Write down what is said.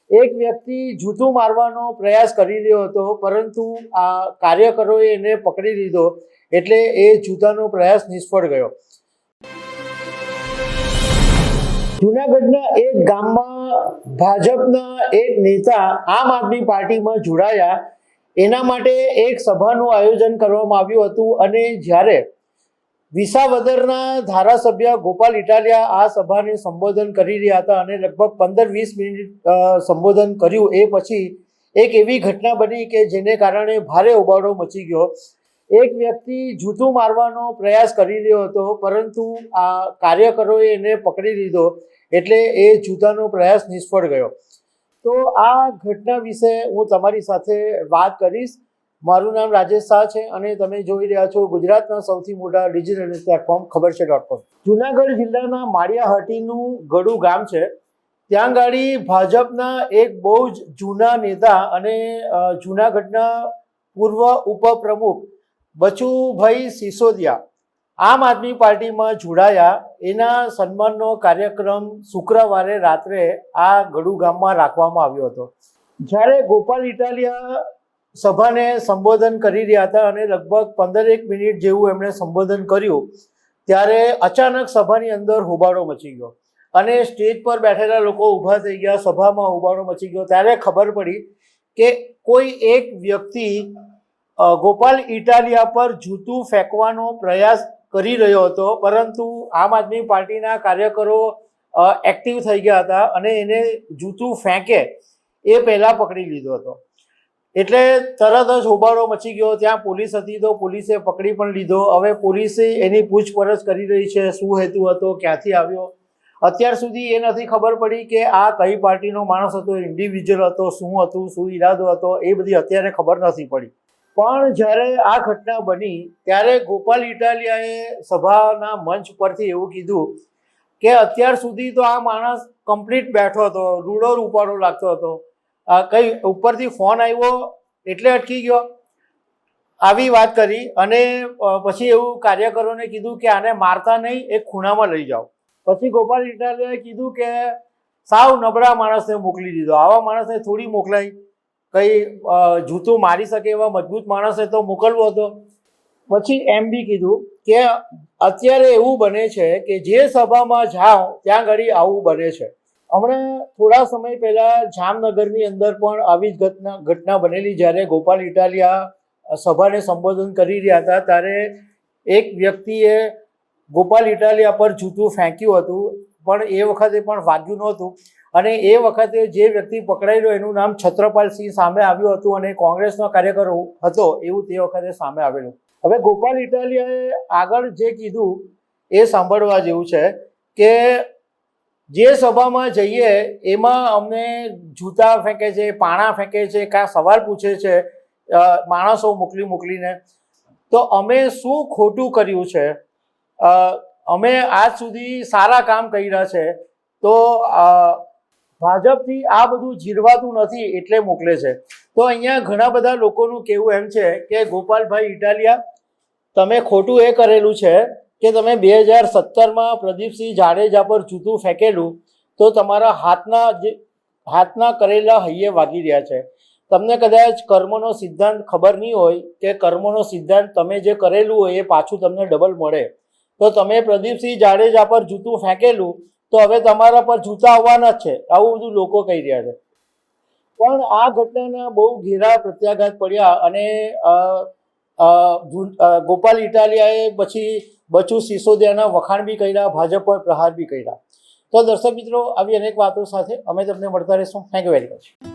એક વ્યક્તિ જૂતું મારવાનો પ્રયાસ કરી રહ્યો હતો, પરંતુ આ કાર્યકરોએ એને પકડી લીધો એટલે એ જૂતાનો પ્રયાસ નિષ્ફળ ગયો. જૂનાગઢના એક ગામમાં ભાજપના એક નેતા આમ આદમી પાર્ટીમાં જોડાયા. એના માટે એક સભાનું આયોજન કરવામાં આવ્યું હતું અને જ્યારે વિસાવદરના ધારાસભ્ય ગોપાલ ઇટાલિયા આ સભાને સંબોધન કરી રહ્યા હતા અને લગભગ 15-20 મિનિટ સંબોધન કર્યું, એ પછી એક એવી ઘટના બની કે જેને કારણે ભારે હોબાળો મચી ગયો. એક વ્યક્તિ જૂતું મારવાનો પ્રયાસ કરી રહ્યો હતો, પરંતુ આ કાર્યકરોએ એને પકડી લીધો એટલે એ જૂતાનો પ્રયાસ નિષ્ફળ ગયો. તો આ ઘટના વિશે હું તમારી સાથે વાત કરીશ. મારું નામ રાજેશ શાહ છે અને તમે જોઈ રહ્યા છો ગુજરાતના સૌથી મોટા ડિજિટલ પ્લેટફોર્મ ખબરછે.com. જુનાગઢ જિલ્લાના માળિયાહાટીનું ગડુ ગામ છે. ત્યાં ગાડી ભાજપના એક બહુ જ જૂના નેતા અને જુનાગઢના પૂર્વ ઉપપ્રમુખ બચુભાઈ સિસોદિયા આમ આદમી પાર્ટીમાં જોડાયા. એના સન્માનનો કાર્યક્રમ શુક્રવારે રાત્રે આ ગડુ ગામમાં રાખવામાં આવ્યો હતો. જ્યારે ગોપાલ ઇટાલિયા સભાને સંબોધન કરી રહ્યા હતા અને લગભગ 15 મિનિટ જેવું એમણે સંબોધન કર્યું, ત્યારે અચાનક સભાની અંદર હોબાળો મચી ગયો અને સ્ટેજ પર બેઠેલા લોકો ઊભા થઈ ગયા. સભામાં હોબાળો મચી ગયો. ત્યારે ખબર પડી કે કોઈ એક વ્યક્તિ ગોપાલ ઇટાલિયા પર જૂતું ફેંકવાનો પ્રયાસ કરી રહ્યો હતો, પરંતુ આમ આદમી પાર્ટીના કાર્યકરો એક્ટિવ થઈ ગયા હતા અને એને જૂતું ફેંકે એ પહેલાં પકડી લીધો હતો. એટલે તરત જ હોબાળો મચી ગયો. ત્યાં પોલીસ હતી તો પોલીસે પકડી પણ લીધો. હવે પોલીસે એની પૂછપરછ કરી રહી છે, શું હેતુ હતો, ક્યાંથી આવ્યો. અત્યાર સુધી એ નથી ખબર પડી કે આ કઈ પાર્ટીનો માણસ હતો, ઇન્ડિવિજ્યુઅલ હતો, શું હતું, શું ઈરાદો હતો, એ બધી અત્યારે ખબર નથી પડી. પણ જ્યારે આ ઘટના બની ત્યારે ગોપાલ ઇટાલિયાએ સભાના મંચ પરથી એવું કીધું કે અત્યાર સુધી તો આ માણસ કમ્પ્લીટ બેઠો હતો, રૂડો રૂપાળો લાગતો હતો, કઈ ઉપરથી ફોન આવ્યો એટલે અટકી ગયો, આવી વાત કરી. અને પછી એવું કાર્યકરોને કીધું કે આને મારતા નહીં, એક ખૂણામાં લઈ જાઓ. પછી ગોપાલ ઇટાલિયાએ કીધું કે સાવ નબળા માણસને મોકલી દીધો, આવા માણસને થોડી મોકલાય, કઈ જૂતું મારી શકે એવા મજબૂત માણસે તો મોકલવો હતો. પછી એમ બી કીધું કે અત્યારે એવું બને છે કે જે સભામાં જાઓ ત્યાં ઘડી આવું બને છે. હમણાં થોડા સમય પહેલાં જામનગરની અંદર પણ આવી જ ઘટના બનેલી. જ્યારે ગોપાલ ઇટાલિયા સભાને સંબોધન કરી રહ્યા હતા ત્યારે એક વ્યક્તિએ ગોપાલ ઇટાલિયા પર જૂતું ફેંક્યું હતું, પણ એ વખતે પણ વાગ્યું નહોતું. અને એ વખતે જે વ્યક્તિ પકડાયેલો એનું નામ છત્રપાલસિંહ સામે આવ્યું હતું અને કોંગ્રેસનો કાર્યકર હતો એવું તે વખતે સામે આવેલું. હવે ગોપાલ ઇટાલિયાએ આગળ જે કીધું એ સાંભળવા જેવું છે કે જે સભામાં જઈએ એમાં અમને જૂતા ફેંકે છે, પાણા ફેંકે છે, કાં સવાલ પૂછે છે માણસો મોકલીને, તો અમે શું ખોટું કર્યું છે? અમે આજ સુધી સારા કામ કર્યા છે, તો ભાજપથી આ બધું જીરવાતું નથી એટલે મોકલે છે. તો અહીંયા ઘણા બધા લોકોનું કહેવું એમ છે કે ગોપાલભાઈ ઇટાલિયા, તમે ખોટું એ કરેલું છે કે તમે 2017માં પ્રદીપસિંહ જાડેજા પર જૂતું ફેંકેલું તો તમારા હાથના કરેલા હૈયે વાગી રહ્યા છે. તમને કદાચ કર્મનો સિદ્ધાંત ખબર નહીં હોય કે કર્મનો સિદ્ધાંત તમે જે કરેલું હોય એ પાછું તમને ડબલ મળે. તો તમે પ્રદીપસિંહ જાડેજા પર જૂતું ફેંકેલું તો હવે તમારા પર જૂતા આવવાના જ છે, આવું બધું લોકો કહી રહ્યા છે. પણ આ ઘટનાના બહુ ઘેરા પ્રત્યાઘાત પડ્યા અને ગોપાલ ઇટાલિયાએ પછી બચુ સિસોદિયાના વખાણ બી કર્યા, ભાજપ પર પ્રહાર બી કર્યા. તો દર્શક મિત્રો, આવી અનેક વાતો સાથે અમે તમને મળતા રહીશું. Thank you very much.